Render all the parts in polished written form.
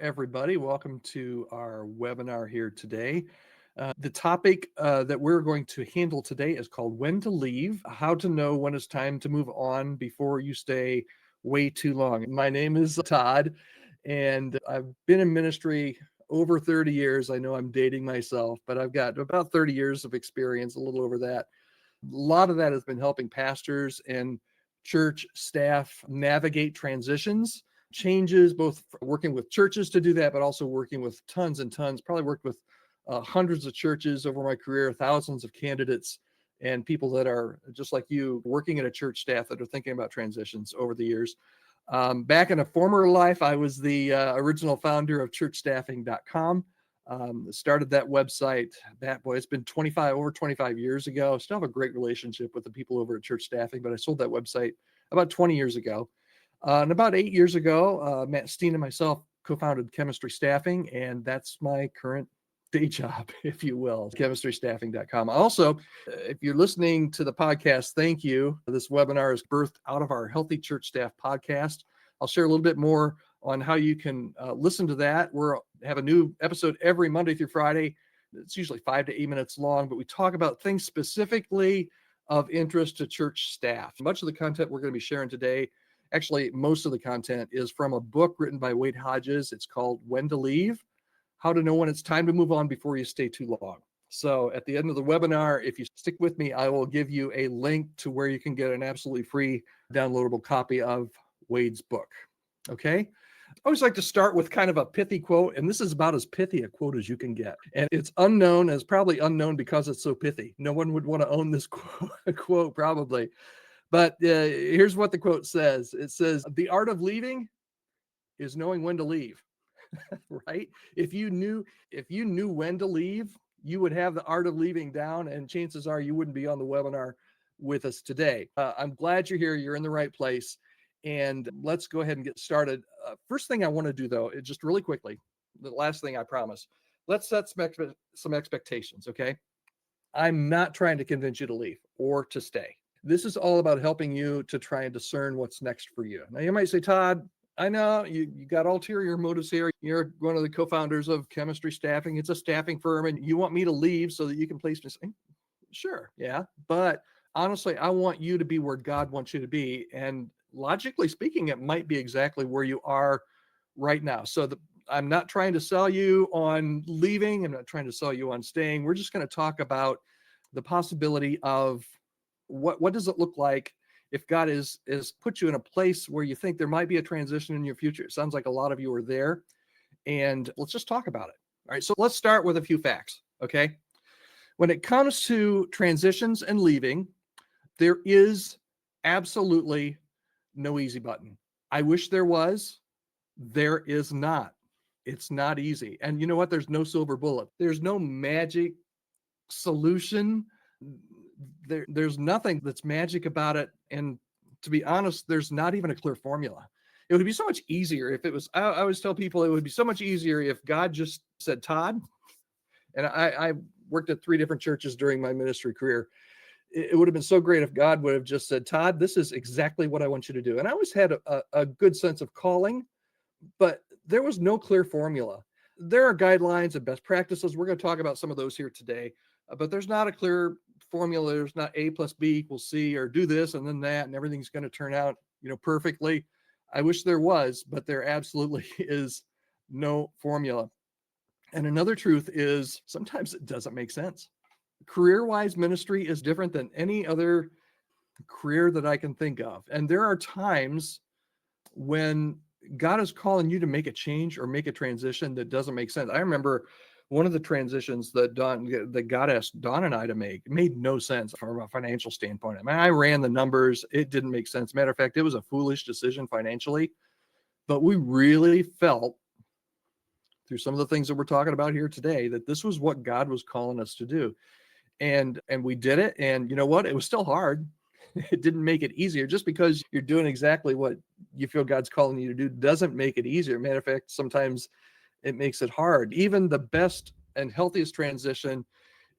everybody. Welcome to our webinar here today. The topic that we're going to handle today is called When to Leave, How to Know When It's Time to Move On Before You Stay Way Too Long. My name is Todd, and I've been in ministry over 30 years. I know I'm dating myself, but I've got about 30 years of experience, a little over that. A lot of that has been helping pastors and church staff navigate transitions, changes, both working with churches to do that, but also working with tons and tons, probably worked with hundreds of churches over my career, thousands of candidates and people that are just like you working at a church staff that are thinking about transitions over the years. Back in a former life, I was the original founder of churchstaffing.com. Started that website. It's been over 25 years ago. Still have a great relationship with the people over at Church Staffing, but I sold that website about 20 years ago. And about 8 years ago, Matt Steen and myself co-founded Chemistry Staffing, and that's my current day job, if you will, chemistrystaffing.com. Also, if you're listening to the podcast, thank you. This webinar is birthed out of our Healthy Church Staff podcast. I'll share a little bit more on how you can listen to that. We have a new episode every Monday through Friday. It's usually 5 to 8 minutes long, but we talk about things specifically of interest to church staff. Much of the content we're going to be sharing today, actually most of the content, is from a book written by Wade Hodges. It's called When to Leave, How to Know When It's Time to Move On Before You Stay Too Long. So at the end of the webinar, if you stick with me, I will give you a link to where you can get an absolutely free downloadable copy of Wade's book. Okay? I always like to start with kind of a pithy quote, and this is about as pithy a quote as you can get. And it's probably unknown because it's so pithy. No one would want to own this quote probably. But here's what the quote says. It says, "The art of leaving is knowing when to leave." Right? If you knew when to leave, you would have the art of leaving down, and chances are you wouldn't be on the webinar with us today. I'm glad you're here. You're in the right place. And let's go ahead and get started. First thing I want to do, though, is just really quickly, the last thing I promise, let's set some expectations, okay? I'm not trying to convince you to leave or to stay. This is all about helping you to try and discern what's next for you. Now, you might say, Todd, I know you got ulterior motives here. You're one of the co-founders of Chemistry Staffing. It's a staffing firm, and you want me to leave so that you can place me. Sure, yeah. But honestly, I want you to be where God wants you to be. And logically speaking, it might be exactly where you are right now. So I'm not trying to sell you on leaving. I'm not trying to sell you on staying. We're just going to talk about the possibility of what does it look like if God is put you in a place where you think there might be a transition in your future. It sounds like a lot of you are there, and let's just talk about it. All right, so let's start with a few facts, okay? When it comes to transitions and leaving, there is absolutely no easy button. I wish there was. There is not. It's not easy. And you know what? There's no silver bullet. There's no magic solution. There's nothing that's magic about it. And to be honest, there's not even a clear formula. It would be so much easier if it was, I always tell people it would be so much easier if God just said, Todd, and I worked at 3 different churches during my ministry career. It would have been so great if God would have just said, Todd, this is exactly what I want you to do. And I always had a good sense of calling, but there was no clear formula. There are guidelines and best practices. We're going to talk about some of those here today, but there's not a clear formula. There's not A plus B equals C, or do this and then that, and everything's going to turn out, perfectly. I wish there was, but there absolutely is no formula. And another truth is sometimes it doesn't make sense. Career-wise, ministry is different than any other career that I can think of. And there are times when God is calling you to make a change or make a transition that doesn't make sense. I remember one of the transitions that God asked Dawn and I to make made no sense from a financial standpoint. I mean, I ran the numbers. It didn't make sense. Matter of fact, it was a foolish decision financially, but we really felt through some of the things that we're talking about here today that this was what God was calling us to do. And we did it. And you know what? It was still hard. It didn't make it easier. Just because you're doing exactly what you feel God's calling you to do doesn't make it easier. Matter of fact, sometimes it makes it hard. Even the best and healthiest transition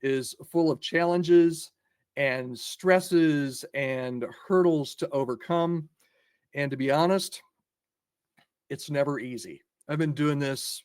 is full of challenges and stresses and hurdles to overcome. And to be honest, it's never easy. I've been doing this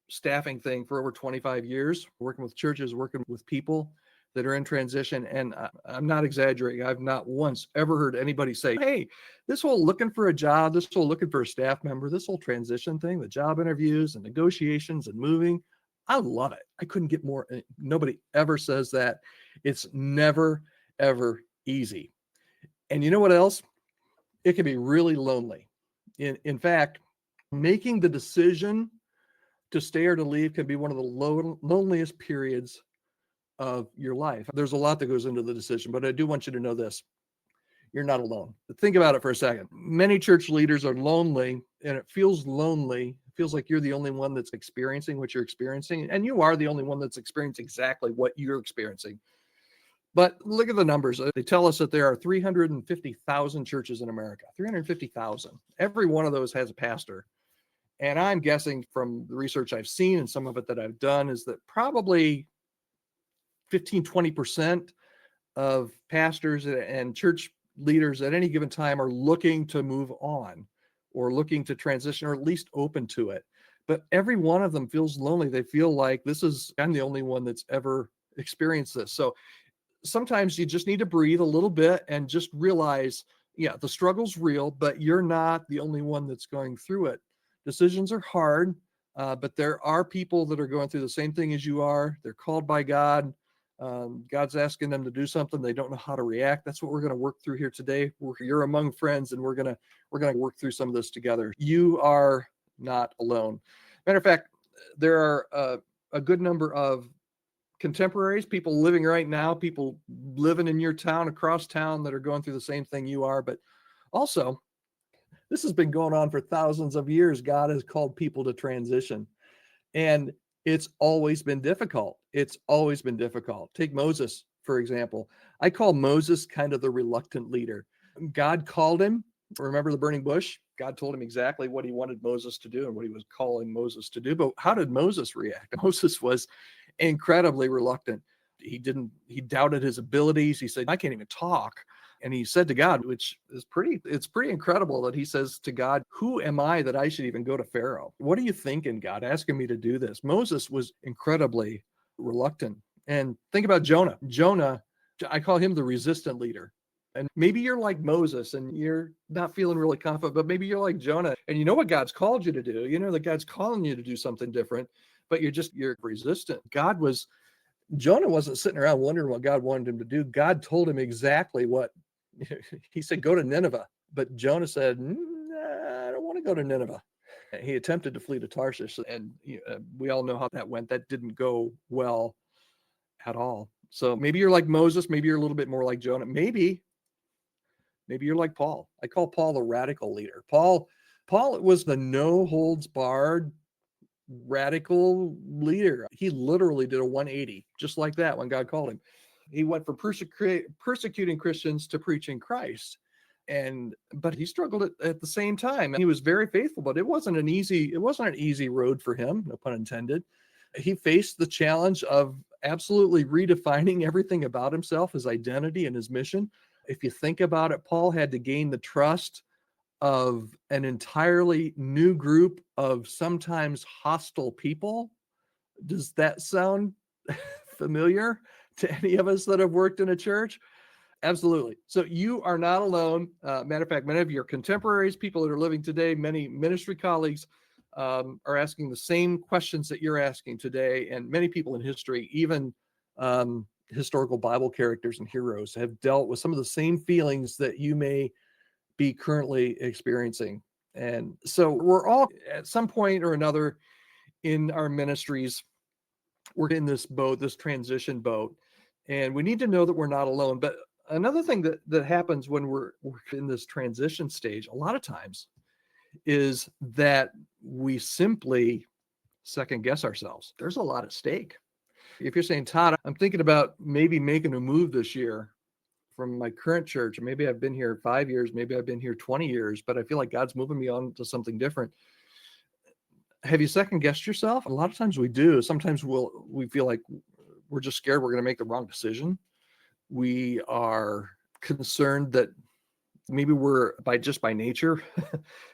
staffing thing for over 25 years, working with churches, working with people that are in transition. And I'm not exaggerating. I've not once ever heard anybody say, hey, this whole looking for a job, this whole looking for a staff member, this whole transition thing, the job interviews and negotiations and moving, I love it. I couldn't get more. Nobody ever says that. It's never, ever easy. And you know what else? It can be really lonely. In fact, making the decision to stay or to leave can be one of the loneliest periods of your life. There's a lot that goes into the decision, but I do want you to know this. You're not alone. Think about it for a second. Many church leaders are lonely, and it feels lonely. It feels like you're the only one that's experiencing what you're experiencing, and you are the only one that's experiencing exactly what you're experiencing. But look at the numbers. They tell us that there are 350,000 churches in America, 350,000. Every one of those has a pastor. And I'm guessing from the research I've seen and some of it that I've done is that probably 15, 20% of pastors and church leaders at any given time are looking to move on or looking to transition or at least open to it. But every one of them feels lonely. They feel like I'm the only one that's ever experienced this. So sometimes you just need to breathe a little bit and just realize, yeah, the struggle's real, but you're not the only one that's going through it. Decisions are hard, but there are people that are going through the same thing as you are. They're called by God. God's asking them to do something. They don't know how to react. That's what we're going to work through here today. You're among friends, and we're going to work through some of this together. You are not alone. Matter of fact, there are a good number of contemporaries, people living right now, people living in your town, across town, that are going through the same thing you are. But also, this has been going on for thousands of years. God has called people to transition, and it's always been difficult. It's always been difficult. Take Moses, for example. I call Moses kind of the reluctant leader. God called him. Remember the burning bush? God told him exactly what he wanted Moses to do and what he was calling Moses to do. But how did Moses react? Moses was incredibly reluctant. He doubted his abilities. He said, I can't even talk. And he said to God, which is it's pretty incredible that he says to God, who am I that I should even go to Pharaoh? What are you thinking, God, asking me to do this? Moses was incredibly reluctant. And think about Jonah. Jonah, I call him the resistant leader. And maybe you're like Moses and you're not feeling really confident, but maybe you're like Jonah and you know what God's called you to do. You know that God's calling you to do something different, but you're resistant. Jonah wasn't sitting around wondering what God wanted him to do. God told him exactly what he said, go to Nineveh. But Jonah said, I don't want to go to Nineveh. He attempted to flee to Tarshish, and we all know how that went. That didn't go well at all. So maybe you're like Moses. Maybe you're a little bit more like Jonah. Maybe you're like Paul. I call Paul the radical leader. Paul was the no holds barred radical leader. He literally did a 180 just like that when God called him. He went from persecuting Christians to preaching Christ. But he struggled at the same time. He was very faithful, but it wasn't an easy road for him, no pun intended. He faced the challenge of absolutely redefining everything about himself, his identity and his mission. If you think about it, Paul had to gain the trust of an entirely new group of sometimes hostile people. Does that sound familiar to any of us that have worked in a church? Absolutely. So you are not alone. Matter of fact, many of your contemporaries, people that are living today, many ministry colleagues are asking the same questions that you're asking today. And many people in history, even historical Bible characters and heroes, have dealt with some of the same feelings that you may be currently experiencing. And so we're all at some point or another in our ministries, we're in this boat, this transition boat, and we need to know that we're not alone. But another thing that happens when we're in this transition stage, a lot of times, is that we simply second guess ourselves. There's a lot at stake. If you're saying, Todd, I'm thinking about maybe making a move this year from my current church, maybe I've been here 5 years, maybe I've been here 20 years, but I feel like God's moving me on to something different. Have you second guessed yourself? A lot of times we do. Sometimes we feel like we're just scared we're going to make the wrong decision. We are concerned that Maybe we're by nature,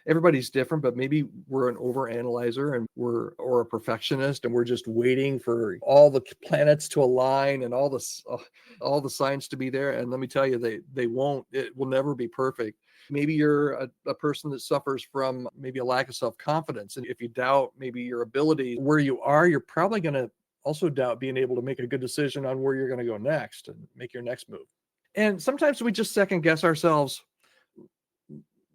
everybody's different, but maybe we're an overanalyzer and or a perfectionist, and we're just waiting for all the planets to align and all the signs to be there. And let me tell you, they won't. It will never be perfect. Maybe you're a person that suffers from maybe a lack of self-confidence. And if you doubt maybe your ability where you are, you're probably going to also doubt being able to make a good decision on where you're going to go next and make your next move. And sometimes we just second guess ourselves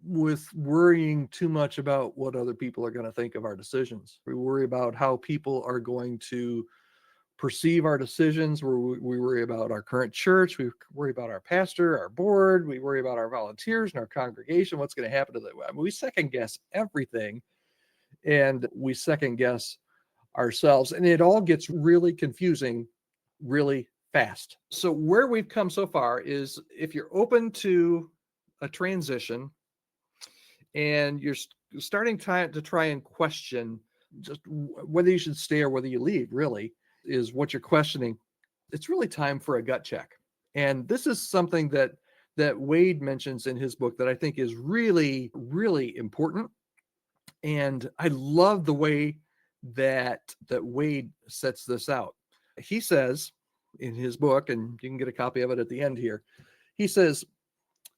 with worrying too much about what other people are going to think of our decisions. We worry about how people are going to perceive our decisions. We worry about our current church. We worry about our pastor, our board. We worry about our volunteers and our congregation. What's going to happen to them? I mean, we second guess everything, and we second guess ourselves. And it all gets really confusing really fast. So where we've come so far is if you're open to a transition and you're starting to try and question just whether you should stay or whether you leave, really is what you're questioning. It's really time for a gut check. And this is something that Wade mentions in his book that I think is really, really important. And I love the way that Wade sets this out. He says in his book, and you can get a copy of it at the end here, he says,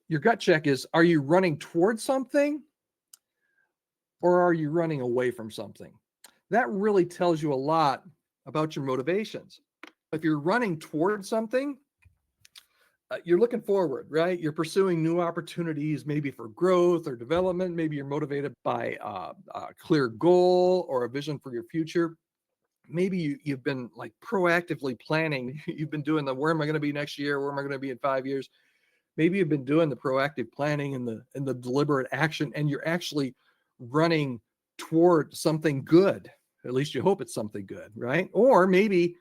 your gut check is, are you running towards something or are you running away from something? That really tells you a lot about your motivations. If you're running towards something, you're looking forward, right? You're pursuing new opportunities, maybe for growth or development. Maybe you're motivated by a clear goal or a vision for your future. Maybe you've been like proactively planning. You've been doing where am I going to be next year? Where am I going to be in 5 years? Maybe you've been doing the proactive planning and the deliberate action, and you're actually running toward something good. At least you hope it's something good, right? Or maybe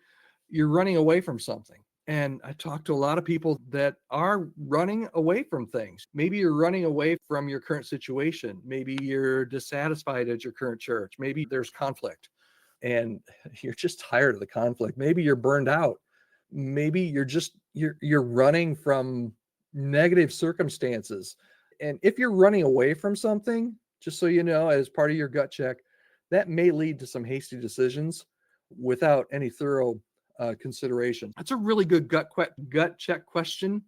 you're running away from something. And I talk to a lot of people that are running away from things. Maybe you're running away from your current situation. Maybe you're dissatisfied at your current church. Maybe there's conflict and you're just tired of the conflict. Maybe you're burned out. Maybe you're running from negative circumstances. And if you're running away from something, just so you know, as part of your gut check, that may lead to some hasty decisions without any thorough consideration. That's a really good gut check question.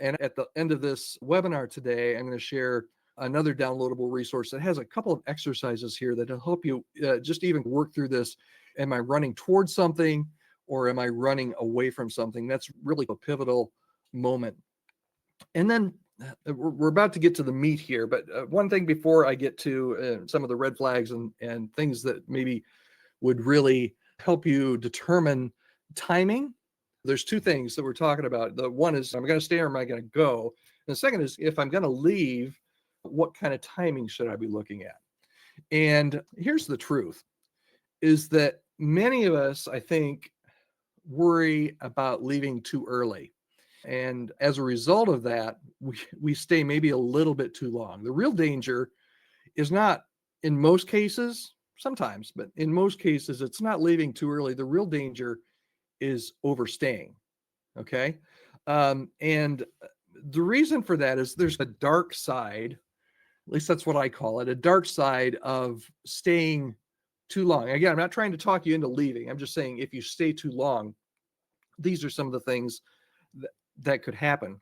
And at the end of this webinar today, I'm going to share another downloadable resource that has a couple of exercises here that will help you just even work through this. Am I running towards something or am I running away from something? That's really a pivotal moment. And then we're about to get to the meat here, but one thing before I get to some of the red flags and things that maybe would really help you determine timing. There's two things that we're talking about. The one is, am I going to stay or am I going to go? And the second is, if I'm going to leave, what kind of timing should I be looking at? And here's the truth, is that many of us, I think, worry about leaving too early. And as a result of that, we stay maybe a little bit too long. The real danger is not, in most cases, sometimes, but in most cases, it's not leaving too early. The real danger is overstaying. Okay. And the reason for that is there's a dark side, at least that's what I call it, a dark side of staying too long. Again, I'm not trying to talk you into leaving. I'm just saying if you stay too long, these are some of the things that could happen.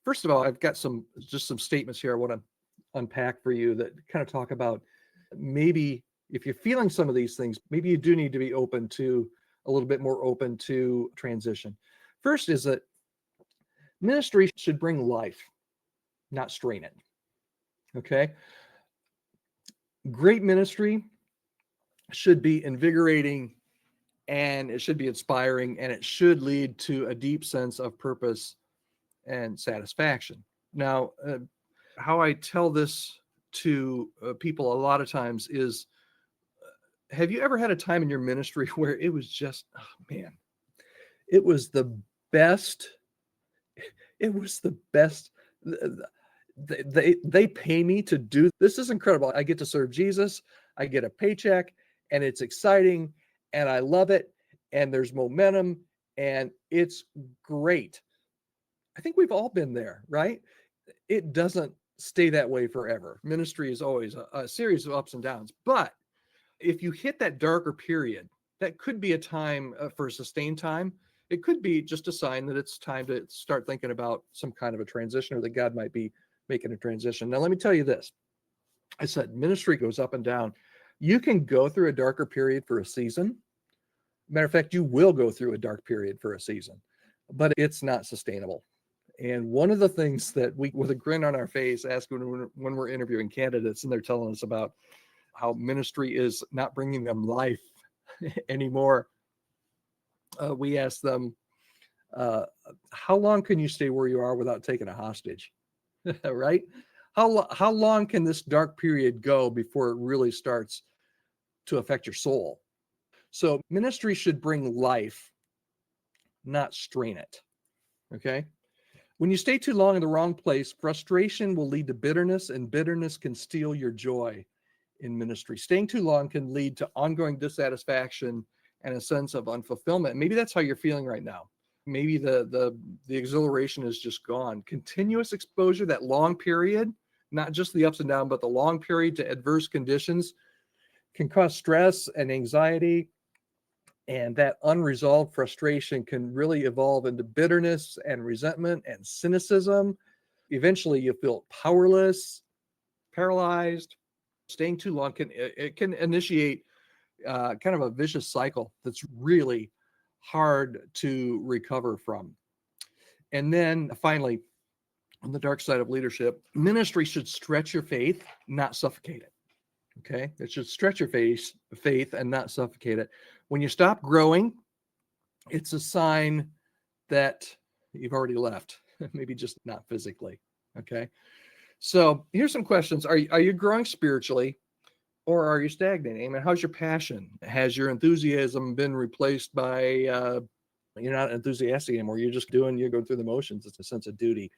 First of all, I've got some statements here I want to unpack for you that kind of talk about maybe if you're feeling some of these things, maybe you do need to be a little bit more open to transition. First is that ministry should bring life, not strain it. Okay. Great ministry should be invigorating and it should be inspiring and it should lead to a deep sense of purpose and satisfaction. Now, how I tell this to people a lot of times is, have you ever had a time in your ministry where it was just, oh man, it was the best. It was the best. They pay me to do this. Is incredible. I get to serve Jesus. I get a paycheck and it's exciting and I love it. And there's momentum and it's great. I think we've all been there, right? It doesn't stay that way forever. Ministry is always a series of ups and downs. But if you hit that darker period, that could be a time for sustained time. It could be just a sign that it's time to start thinking about some kind of a transition, or that God might be making a transition. Now, let me tell you this. I said ministry goes up and down. You can go through a darker period for a season. Matter of fact, you will go through a dark period for a season, but it's not sustainable. And one of the things that we, with a grin on our face, ask when we're interviewing candidates and they're telling us about how ministry is not bringing them life anymore, we ask them, how long can you stay where you are without taking a hostage? Right? How long can this dark period go before it really starts to affect your soul? So ministry should bring life, not strain it. Okay? When you stay too long in the wrong place, frustration will lead to bitterness, and bitterness can steal your joy in ministry. Staying too long can lead to ongoing dissatisfaction and a sense of unfulfillment. Maybe that's how you're feeling right now. Maybe the exhilaration is just gone. Continuous exposure, that long period, not just the ups and downs, but the long period to adverse conditions, can cause stress and anxiety. And that unresolved frustration can really evolve into bitterness and resentment and cynicism. Eventually, you feel powerless, paralyzed. Staying too long can initiate kind of a vicious cycle that's really hard to recover from. And then finally, on the dark side of leadership, ministry should stretch your faith, not suffocate it. Okay, it should stretch your faith and not suffocate it. When you stop growing, it's a sign that you've already left, maybe just not physically. Okay, so here's some questions. Are you growing spiritually, or are you stagnating? I mean, how's your passion? Has your enthusiasm been replaced by you're not enthusiastic anymore? You're going through the motions. It's a sense of duty.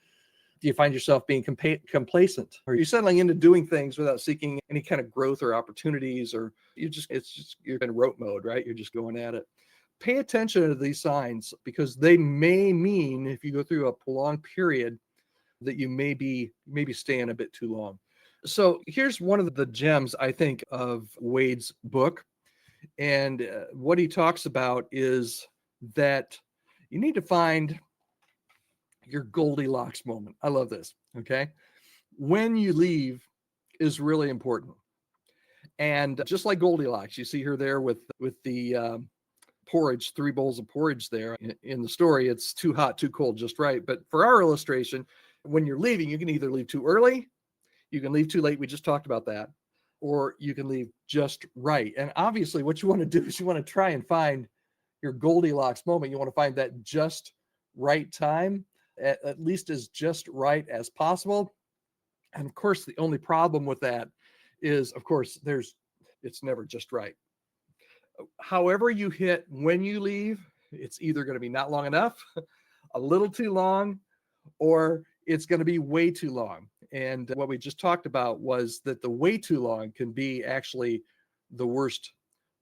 Do you find yourself being complacent? Are you settling into doing things without seeking any kind of growth or opportunities? Or you're in rote mode, right? You're just going at it. Pay attention to these signs, because they may mean, if you go through a prolonged period, that you may be staying a bit too long. So here's one of the gems, I think, of Rhoades' book. And what he talks about is that you need to find your Goldilocks moment. I love this. Okay. When you leave is really important. And just like Goldilocks, you see her there with the porridge, 3 bowls of porridge there in the story. It's too hot, too cold, just right. But for our illustration, when you're leaving, you can either leave too early, you can leave too late. We just talked about that. Or you can leave just right. And obviously, what you want to do is you want to try and find your Goldilocks moment. You want to find that just right time, at least as just right as possible. And of course, the only problem with that is, of course, it's never just right. However you hit when you leave, it's either going to be not long enough, a little too long, or it's going to be way too long. And what we just talked about was that the way too long can be actually the worst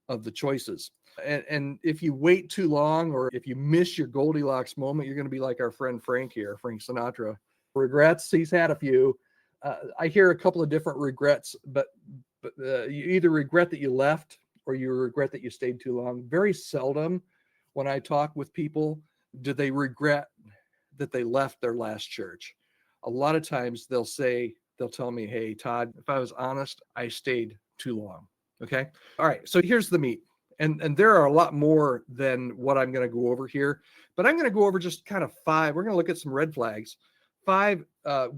of the choices. And if you wait too long, or if you miss your Goldilocks moment, you're going to be like our friend Frank here, Frank Sinatra. Regrets, he's had a few. I hear a couple of different regrets, but you either regret that you left, or you regret that you stayed too long. Very seldom when I talk with people do they regret that they left their last church. A lot of times they'll tell me, hey, Todd, if I was honest, I stayed too long. Okay. All right. So here's the meat. And there are a lot more than what I'm going to go over here, but I'm going to go over just kind of 5. We're going to look at some red flags, 5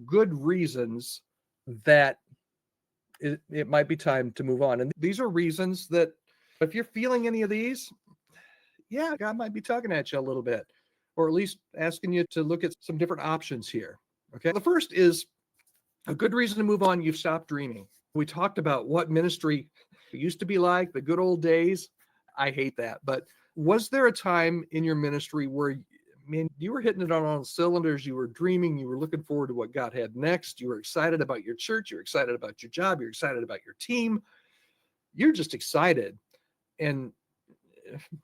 good reasons that it might be time to move on. And these are reasons that if you're feeling any of these, yeah, God might be tugging at you a little bit, or at least asking you to look at some different options here. Okay. The first is a good reason to move on. You've stopped dreaming. We talked about what ministry used to be like, the good old days. I hate that. But was there a time in your ministry where, man, you were hitting it on all cylinders, you were dreaming, you were looking forward to what God had next, you were excited about your church, you're excited about your job, you're excited about your team, you're just excited. And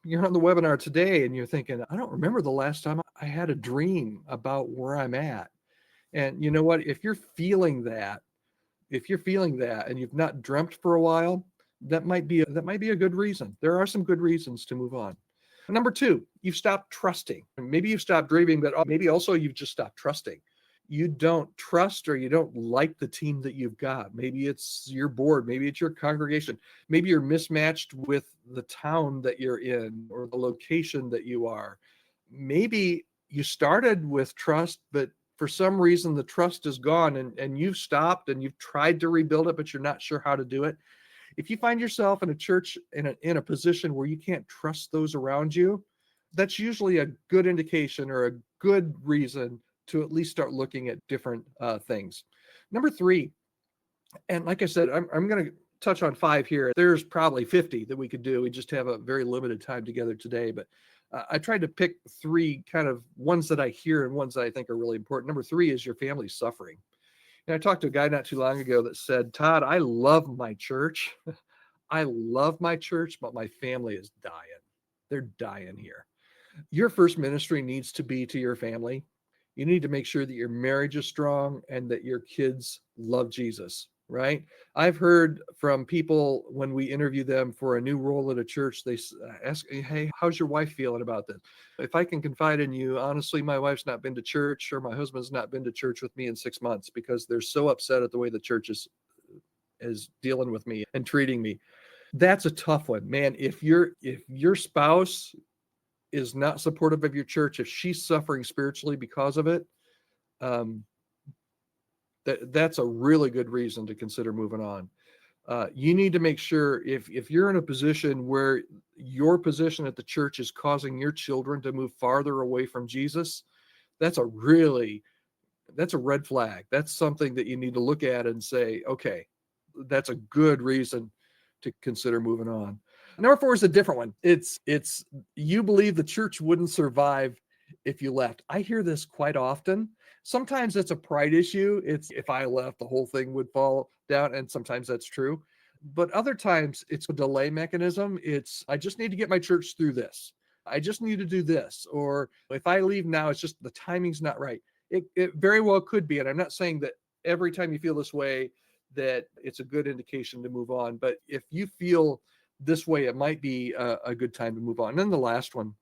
you're on the webinar today and you're thinking, I don't remember the last time I had a dream about where I'm at. And you know what? If you're feeling that and you've not dreamt for a while, that might be a good reason. There are some good reasons to move on. Number two, you've stopped trusting. Maybe you've stopped dreaming, but maybe also you've just stopped trusting. You don't trust or you don't like the team that you've got. Maybe it's your board, maybe it's your congregation, maybe you're mismatched with the town that you're in or the location that you are. Maybe you started with trust, but for some reason the trust is gone and you've stopped and you've tried to rebuild it, but you're not sure how to do it. If you find yourself in a church in a position where you can't trust those around you, that's usually a good indication or a good reason to at least start looking at different things. Number three, and like I said, I'm going to touch on five here. There's probably 50 that we could do. We just have a very limited time together today, but I tried to pick three kind of ones that I hear and ones that I think are really important. Number three is your family's suffering. And I talked to a guy not too long ago that said, Todd, I love my church. I love my church, but my family is dying. They're dying here. Your first ministry needs to be to your family. You need to make sure that your marriage is strong and that your kids love Jesus, right? I've heard from people when we interview them for a new role at a church, they ask, hey, how's your wife feeling about this? If I can confide in you, honestly, my wife's not been to church or my husband's not been to church with me in 6 months because they're so upset at the way the church is dealing with me and treating me. That's a tough one, man. If your spouse is not supportive of your church, if she's suffering spiritually because of it, um, that's a really good reason to consider moving on. You need to make sure if you're in a position where your position at the church is causing your children to move farther away from Jesus, that's a red flag. That's something that you need to look at and say, okay, that's a good reason to consider moving on. Number four is a different one. It's you believe the church wouldn't survive if you left. I hear this quite often. Sometimes it's a pride issue. It's if I left, the whole thing would fall down. And sometimes that's true. But other times it's a delay mechanism. It's I just need to get my church through this. I just need to do this. Or if I leave now, it's just the timing's not right. It very well could be. And I'm not saying that every time you feel this way, that it's a good indication to move on. But if you feel this way, it might be a good time to move on. And then the last one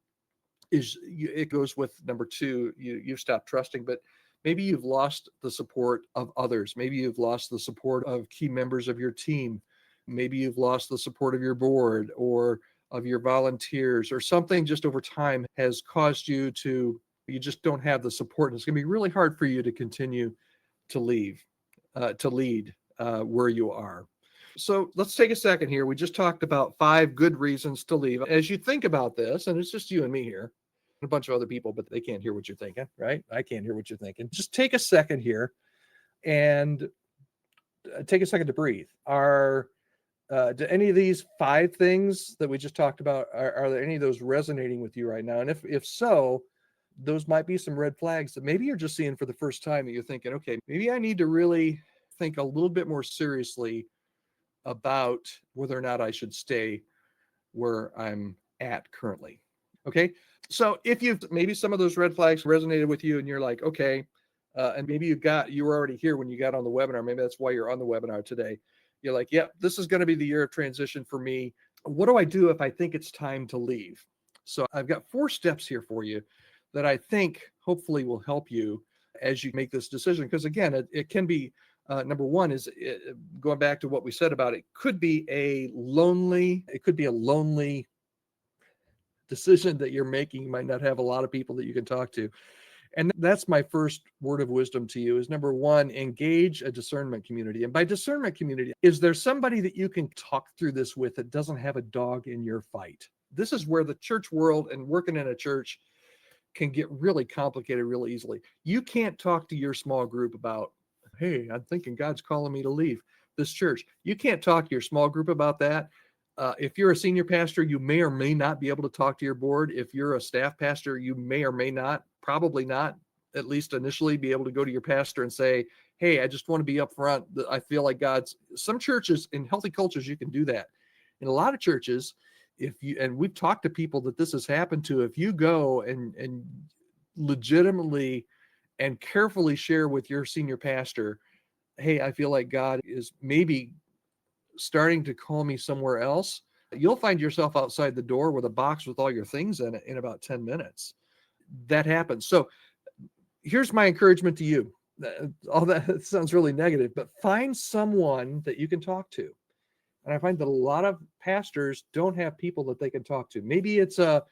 is it goes with number two. You've stopped trusting, but maybe you've lost the support of others. Maybe you've lost the support of key members of your team. Maybe you've lost the support of your board or of your volunteers, or something just over time has caused you just don't have the support. And it's going to be really hard for you to continue to lead where you are. So let's take a second here. We just talked about 5 good reasons to leave. As you think about this, and it's just you and me here, and a bunch of other people, but they can't hear what you're thinking, right? I can't hear what you're thinking. Just take a second here and take a second to breathe. Do any of these 5 things that we just talked about, are there any of those resonating with you right now? And if so, those might be some red flags that maybe you're just seeing for the first time and you're thinking, okay, maybe I need to really think a little bit more seriously about whether or not I should stay where I'm at currently. Okay. So if maybe some of those red flags resonated with you and you're like, okay, and maybe you were already here when you got on the webinar. Maybe that's why you're on the webinar today. You're like, yep, this is going to be the year of transition for me. What do I do if I think it's time to leave? So I've got 4 steps here for you that I think hopefully will help you as you make this decision. Because again, it can be, number one is going back to what we said about it could be a lonely decision that you're making. You might not have a lot of people that you can talk to. And that's my first word of wisdom to you is number one, engage a discernment community. And by discernment community, is there somebody that you can talk through this with that doesn't have a dog in your fight? This is where the church world and working in a church can get really complicated really easily. You can't talk to your small group about, hey, I'm thinking God's calling me to leave this church. You can't talk to your small group about that. If you're a senior pastor, you may or may not be able to talk to your board. If you're a staff pastor, you may or may not, probably not, at least initially, be able to go to your pastor and say, hey, I just want to be upfront. I feel like some churches in healthy cultures, you can do that. In a lot of churches, and we've talked to people that this has happened to, if you go and legitimately and carefully share with your senior pastor, hey, I feel like God is maybe starting to call me somewhere else, you'll find yourself outside the door with a box with all your things in it in about 10 minutes. That happens. So here's my encouragement to you. All that sounds really negative, but find someone that you can talk to. And I find that a lot of pastors don't have people that they can talk to. Maybe it's a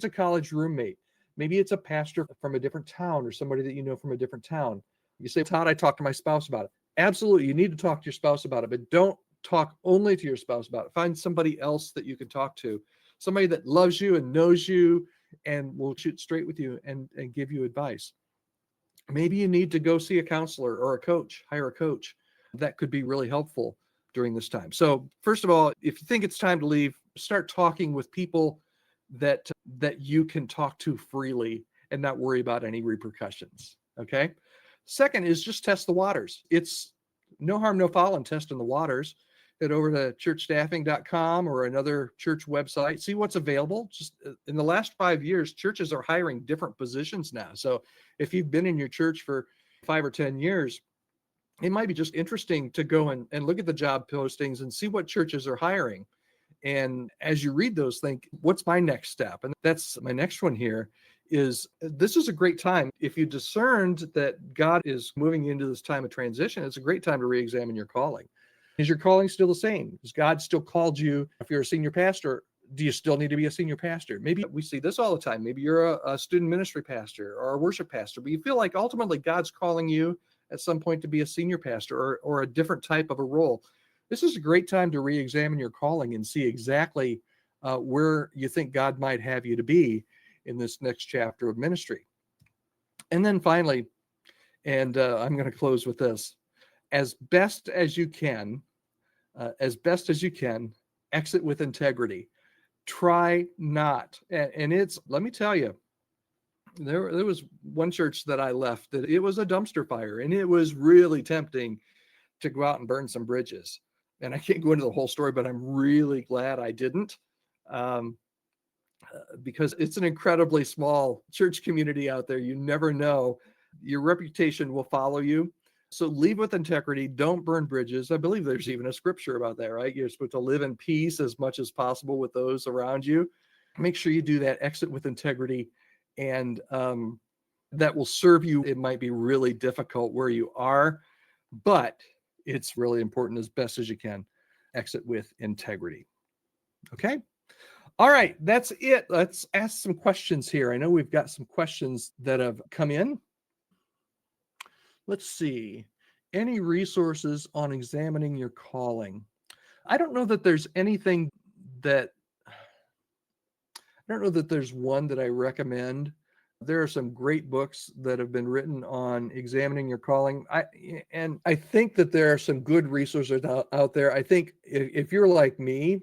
college roommate. Maybe it's a pastor from a different town or somebody that you know from a different town. You say, Todd, I talked to my spouse about it. Absolutely, you need to talk to your spouse about it, but don't talk only to your spouse about it. Find somebody else that you can talk to, somebody that loves you and knows you and will shoot straight with you and give you advice. Maybe you need to go see a counselor or a coach, hire a coach. That could be really helpful during this time. So first of all, if you think it's time to leave, start talking with people that you can talk to freely and not worry about any repercussions. Okay. Second is just test the waters. It's no harm, no foul in testing the waters. Head over to churchstaffing.com or another church website, see what's available. Just in the last 5 years, churches are hiring different positions now. So if you've been in your church for 5 or 10 years, it might be just interesting to go and look at the job postings and see what churches are hiring. And as you read those, think, what's my next step? And that's my next one here is this is a great time. If you discerned that God is moving into this time of transition, it's a great time to re-examine your calling. Is your calling still the same? Has God still called you? If you're a senior pastor, do you still need to be a senior pastor? Maybe we see this all the time. Maybe you're a student ministry pastor or a worship pastor, but you feel like ultimately God's calling you at some point to be a senior pastor or a different type of a role. This is a great time to re-examine your calling and see exactly where you think God might have you to be in this next chapter of ministry. And then finally, and I'm going to close with this, as best as you can, exit with integrity. Try not, and it's, let me tell you, there was one church that I left that it was a dumpster fire, and it was really tempting to go out and burn some bridges. And I can't go into the whole story, but I'm really glad I didn't, because it's an incredibly small church community out there. You never know. Your reputation will follow you. So leave with integrity. Don't burn bridges. I believe there's even a scripture about that, right? You're supposed to live in peace as much as possible with those around you. Make sure you do that. Exit with integrity. And that will serve you. It might be really difficult where you are, but it's really important as best as you can. Exit with integrity. Okay. All right. That's it. Let's ask some questions here. I know we've got some questions that have come in. Let's see. Any resources on examining your calling? I don't know that there's anything that, I don't know that there's one that I recommend. There are some great books that have been written on examining your calling. I think that there are some good resources out there. I think if you're like me,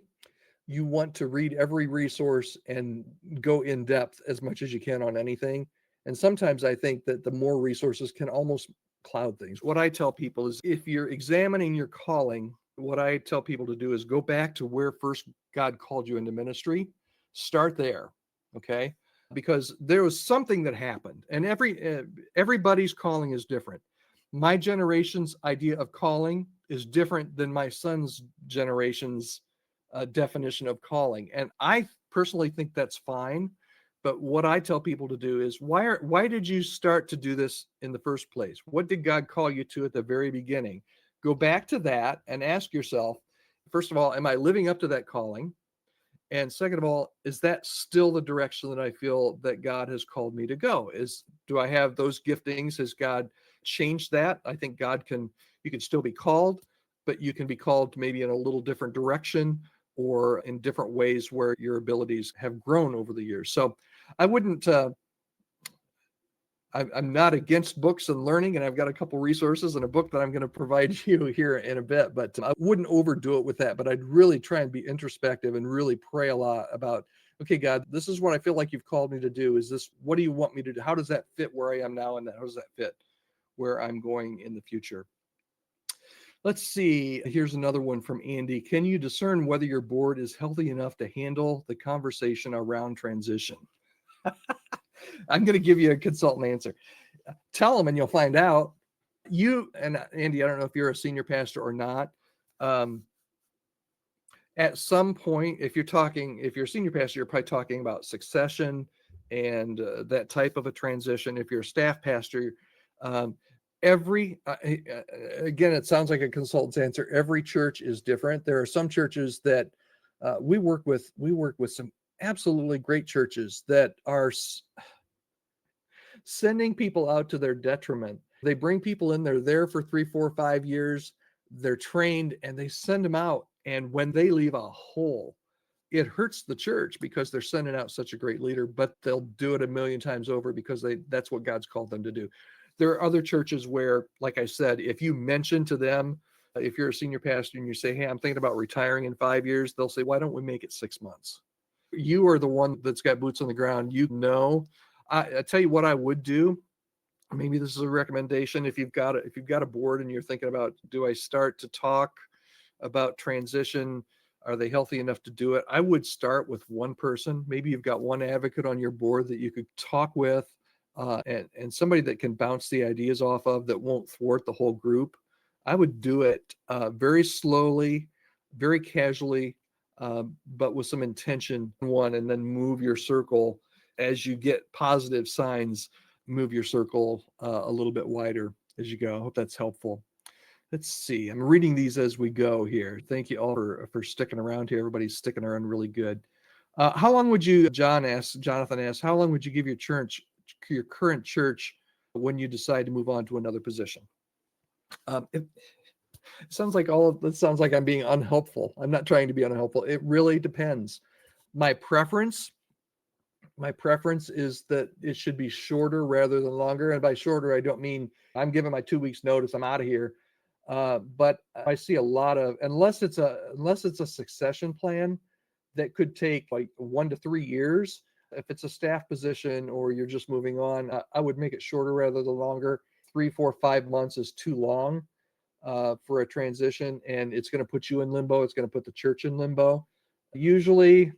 you want to read every resource and go in depth as much as you can on anything. And sometimes I think that the more resources can almost cloud things. What I tell people is if you're examining your calling, what I tell people to do is go back to where first God called you into ministry. Start there. Okay. Because there was something that happened, and everybody's calling is different. My generation's idea of calling is different than my son's generation's definition of calling. And I personally think that's fine. But what I tell people to do is why did you start to do this in the first place? What did God call you to at the very beginning? Go back to that and ask yourself, first of all, am I living up to that calling? And second of all, is that still the direction that I feel that God has called me to go? Do I have those giftings? Has God changed that? I think you can still be called, but you can be called maybe in a little different direction or in different ways where your abilities have grown over the years. So I wouldn't, I'm not against books and learning, and I've got a couple resources and a book that I'm going to provide you here in a bit, but I wouldn't overdo it with that. But I'd really try and be introspective and really pray a lot about, okay, God, this is what I feel like you've called me to do. What do you want me to do? How does that fit where I am now? And how does that fit where I'm going in the future? Let's see. Here's another one from Andy. Can you discern whether your board is healthy enough to handle the conversation around transition? I'm going to give you a consultant answer. Tell them and you'll find out. You and Andy, I don't know if you're a senior pastor or not. Um, at some point, if you're a senior pastor, you're probably talking about succession and that type of a transition. If you're a staff pastor, um, again, it sounds like a consultant's answer. Every church is different. There are some churches that we work with. We work with some absolutely great churches that are sending people out to their detriment. They bring people in, they're there for 3, 4, 5 years, they're trained, and they send them out. And when they leave a hole, it hurts the church because they're sending out such a great leader, but they'll do it a million times over because that's what God's called them to do. There are other churches where, like I said, if you mention to them, if you're a senior pastor and you say, hey, I'm thinking about retiring in 5 years, they'll say, why don't we make it 6 months? You are the one that's got boots on the ground. You know, I tell you what I would do. Maybe this is a recommendation. If you've got a board and you're thinking about, do I start to talk about transition? Are they healthy enough to do it? I would start with one person. Maybe you've got one advocate on your board that you could talk with, and somebody that can bounce the ideas off of that won't thwart the whole group. I would do it very slowly, very casually, but with some intention, and then move your circle as you get positive signs. Move your circle a little bit wider as you go. I hope that's helpful. Let's see. I'm reading these as we go here. Thank you all for sticking around here. Everybody's sticking around really good. How long would you, Jonathan asks, how long would you give your current church, when you decide to move on to another position? It sounds like I'm being unhelpful. I'm not trying to be unhelpful. It really depends. My preference is that it should be shorter rather than longer. And by shorter, I don't mean I'm giving my 2 weeks notice, I'm out of here. But I see a lot of, unless it's a succession plan that could take like 1 to 3 years. If it's a staff position or you're just moving on, I would make it shorter rather than longer. 3, 4, 5 months is too long for a transition, and it's going to put you in limbo. It's going to put the church in limbo. Usually,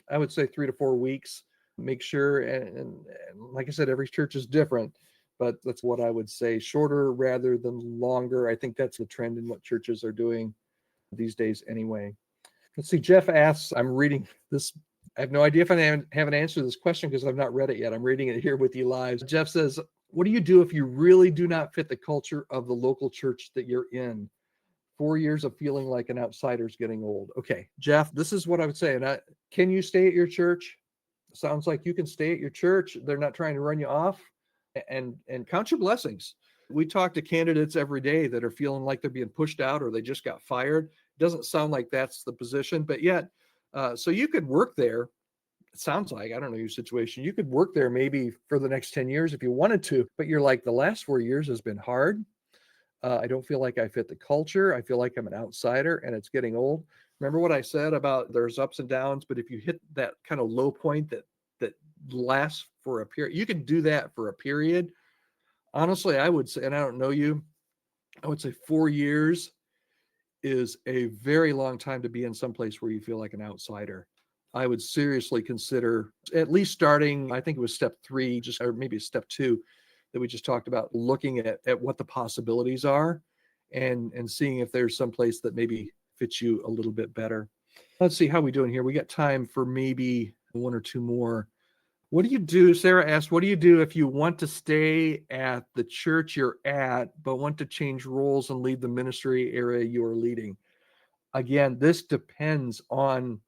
I would say 3 to 4 weeks. Make sure, and like I said, every church is different, but that's what I would say, shorter rather than longer. I think that's the trend in what churches are doing these days anyway. Let's see, Jeff asks, I'm reading this. I have no idea if I have an answer to this question because I've not read it yet. I'm reading it here with you live. Jeff says, what do you do if you really do not fit the culture of the local church that you're in? 4 years of feeling like an outsider is getting old. Okay, Jeff, this is what I would say. Can you stay at your church? Sounds like you can stay at your church. They're not trying to run you off, and count your blessings. We talk to candidates every day that are feeling like they're being pushed out or they just got fired. It doesn't sound like that's the position, but yet, so you could work there. It sounds like, I don't know your situation. You could work there maybe for the next 10 years if you wanted to, but you're like, the last 4 years has been hard. I don't feel like I fit the culture. I feel like I'm an outsider and it's getting old. Remember what I said about there's ups and downs, but if you hit that kind of low point that lasts for a period, you can do that for a period. Honestly, I would say, and I don't know you, I would say 4 years is a very long time to be in some place where you feel like an outsider. I would seriously consider at least starting, I think it was step 3, or maybe step 2 that we just talked about, looking at what the possibilities are and seeing if there's some place that maybe fits you a little bit better. Let's see how we doing here. We got time for maybe 1 or 2 more. What do you do? Sarah asked, what do you do if you want to stay at the church you're at, but want to change roles and lead the ministry area you are leading? Again, this depends on,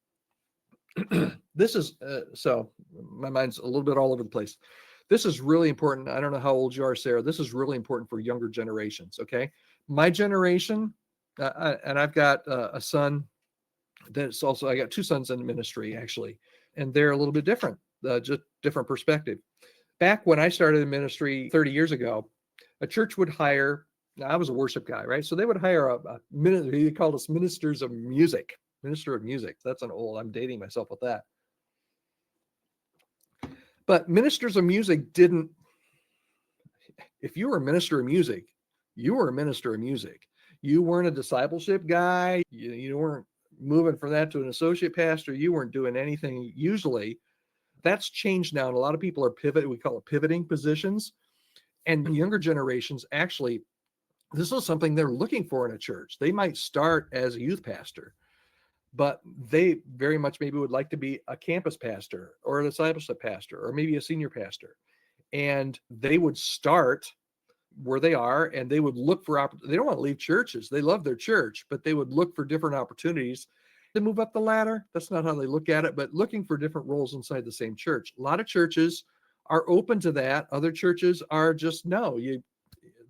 this is, so my mind's a little bit all over the place. This is really important. I don't know how old you are, Sarah. This is really important for younger generations, okay? My generation, and I've got a son that's also, I got 2 sons in ministry, actually, and they're a little bit different, just different perspective. Back when I started in ministry 30 years ago, a church would hire, now I was a worship guy, right? So they would hire a minister, they called us ministers of music, minister of music. That's an old, I'm dating myself with that. But ministers of music didn't, if you were a minister of music, you were a minister of music. You weren't a discipleship guy. You weren't moving from that to an associate pastor. You weren't doing anything usually. That's changed now. And a lot of people are pivoting. We call it pivoting positions. And younger generations, actually, this is something they're looking for in a church. They might start as a youth pastor, but they very much maybe would like to be a campus pastor or a discipleship pastor or maybe a senior pastor. And they would start where they are, and they would look for they don't want to leave churches. They love their church, but they would look for different opportunities to move up the ladder. That's not how they look at it, but looking for different roles inside the same church. A lot of churches are open to that. Other churches are just, no,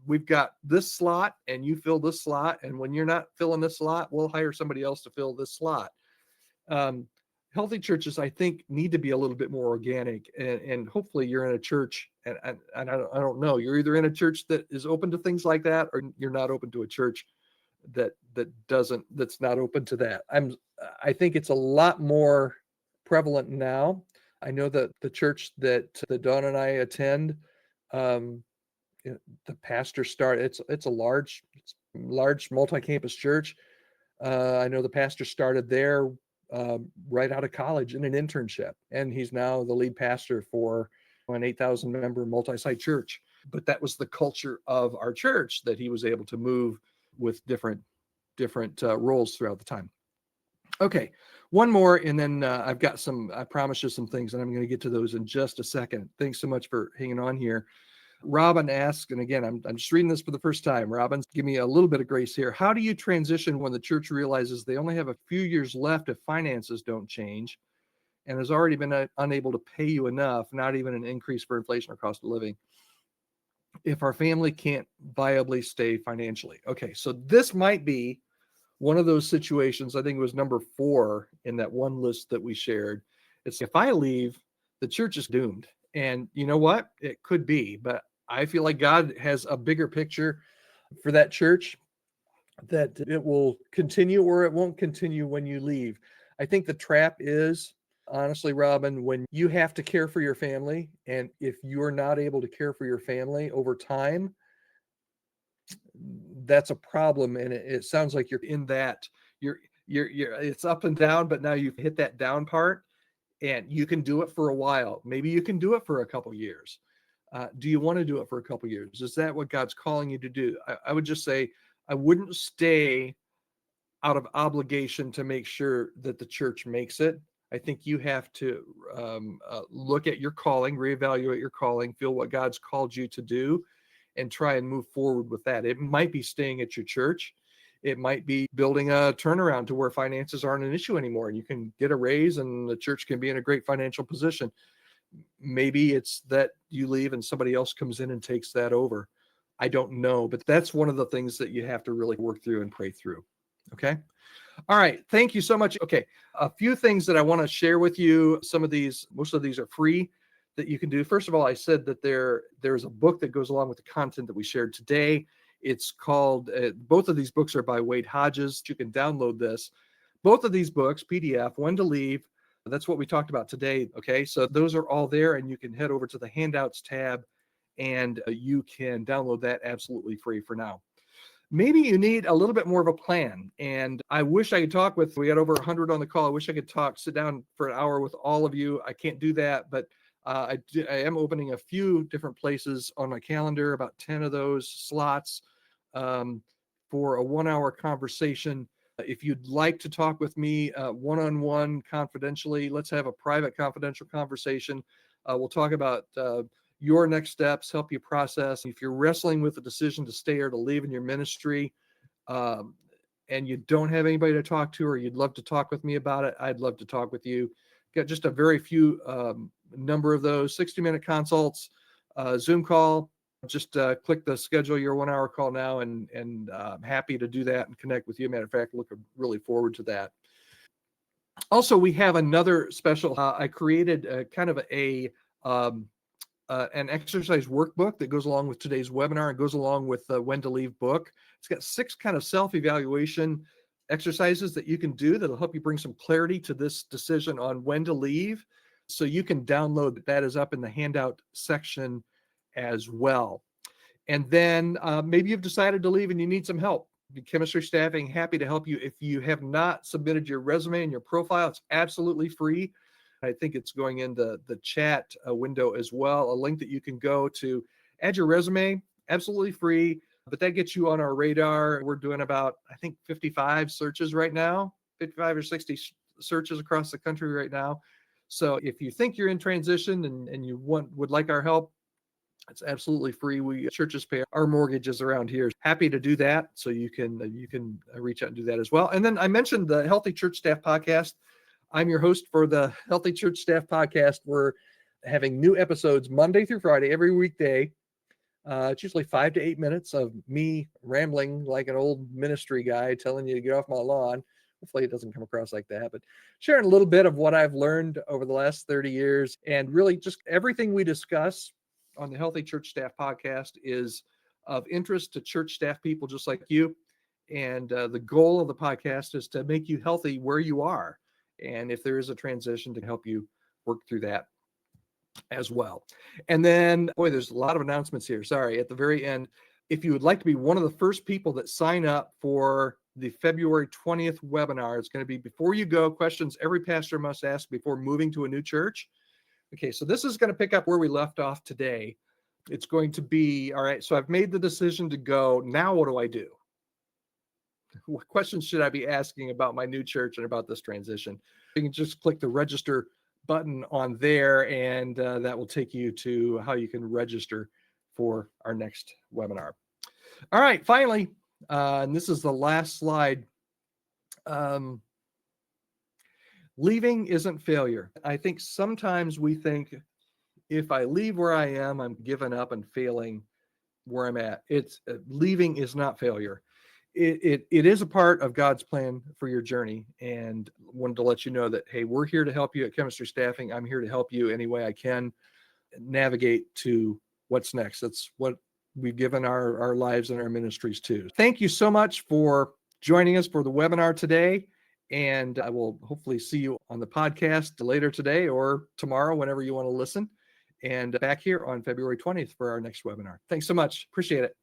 we've got this slot and you fill this slot, and when you're not filling this slot, we'll hire somebody else to fill this slot. um, Healthy churches, I think, need to be a little bit more organic, and hopefully you're in a church, and I don't know, you're either in a church that is open to things like that, or you're not open to a church that's not open to that. I think it's a lot more prevalent now. I know that the church that Dawn and I attend, um, the pastor it's a large multi-campus church. I know the pastor started there right out of college in an internship, and he's now the lead pastor for an 8,000 member multi-site church. But that was the culture of our church, that he was able to move with different roles throughout the time. Okay, one more, and then I promised you some things, and I'm going to get to those in just a second. Thanks so much for hanging on here. Robin asks, and again, I'm just reading this for the first time. Robin, give me a little bit of grace here. How do you transition when the church realizes they only have a few years left if finances don't change, and has already been unable to pay you enough, not even an increase for inflation or cost of living, if our family can't viably stay financially? Okay, so this might be one of those situations. I think it was number 4 in that one list that we shared. It's, if I leave, the church is doomed. And you know what? It could be, but I feel like God has a bigger picture for that church, that it will continue or it won't continue when you leave. I think the trap is, honestly, Robin, when you have to care for your family, and if you're not able to care for your family over time, that's a problem. And it sounds like you're in that, you're it's up and down, but now you've hit that down part, and you can do it for a while. Maybe you can do it for a couple years. Do you want to do it for a couple years? Is that what God's calling you to do? I would just say, I wouldn't stay out of obligation to make sure that the church makes it. I think you have to look at your calling, reevaluate your calling, feel what God's called you to do, and try and move forward with that. It might be staying at your church. It might be building a turnaround to where finances aren't an issue anymore, and you can get a raise and the church can be in a great financial position. Maybe it's that you leave and somebody else comes in and takes that over. I don't know, but that's one of the things that you have to really work through and pray through. Okay. All right. Thank you so much. Okay. A few things that I want to share with you. Most of these are free that you can do. First of all, I said that there's a book that goes along with the content that we shared today. It's called, both of these books are by Wade Hodges. You can download this. Both of these books, PDF, When to Leave. That's what we talked about today. Okay. So those are all there, and you can head over to the handouts tab, and you can download that absolutely free for now. Maybe you need a little bit more of a plan. And I wish I could talk with, we got over 100 on the call. I wish I could sit down for an hour with all of you. I can't do that, but I am opening a few different places on my calendar, about 10 of those slots, for a 1-hour conversation. If you'd like to talk with me one-on-one confidentially, let's have a private confidential conversation. We'll talk about your next steps, help you process. If you're wrestling with the decision to stay or to leave in your ministry, and you don't have anybody to talk to, or you'd love to talk with me about it, I'd love to talk with you. Got just a very few number of those 60-minute consults, Zoom call. Just click the schedule your 1-hour call now, and I'm happy to do that and connect with you. Matter of fact, looking really forward to that. Also, we have another special. I created kind of an exercise workbook that goes along with today's webinar and goes along with the When to Leave book. It's got 6 kind of self-evaluation exercises that you can do that'll help you bring some clarity to this decision on when to leave. So you can download that. Is up in the handout section as well. And then maybe you've decided to leave and you need some help. The chemistry staffing, happy to help you. If you have not submitted your resume and your profile, it's absolutely free. I think it's going in the chat window as well, a link that you can go to add your resume, absolutely free, but that gets you on our radar. We're doing about, I think, 55 searches right now, 55 or 60 searches across the country right now. So if you think you're in transition and you would like our help, it's absolutely free. We churches pay our mortgages around here. Happy to do that. So you can reach out and do that as well. And then I mentioned the Healthy Church Staff Podcast. I'm your host for the Healthy Church Staff Podcast. We're having new episodes Monday through Friday, every weekday. It's usually 5 to 8 minutes of me rambling like an old ministry guy telling you to get off my lawn. Hopefully it doesn't come across like that, but sharing a little bit of what I've learned over the last 30 years, and really just everything we discuss on the Healthy Church Staff Podcast is of interest to church staff people just like you. And the goal of the podcast is to make you healthy where you are. And if there is a transition, to help you work through that as well. And then, boy, there's a lot of announcements here. Sorry, at the very end. If you would like to be one of the first people that sign up for the February 20th webinar, it's going to be Before You Go, Questions Every Pastor Must Ask Before Moving to a New Church. Okay, so this is going to pick up where we left off today. It's going to be, all right, so I've made the decision to go. Now what do I do? What questions should I be asking about my new church and about this transition? You can just click the register button on there, and that will take you to how you can register for our next webinar. All right, finally, and this is the last slide. Leaving isn't failure. I think sometimes we think, if I leave where I am, I'm giving up and failing where I'm at. It's leaving is not failure. It is a part of God's plan for your journey, and wanted to let you know that, hey, we're here to help you at Chemistry Staffing. I'm here to help you any way I can navigate to what's next. That's what we've given our lives and our ministries to. Thank you so much for joining us for the webinar today. And I will hopefully see you on the podcast later today or tomorrow, whenever you want to listen. And back here on February 20th for our next webinar. Thanks so much. Appreciate it.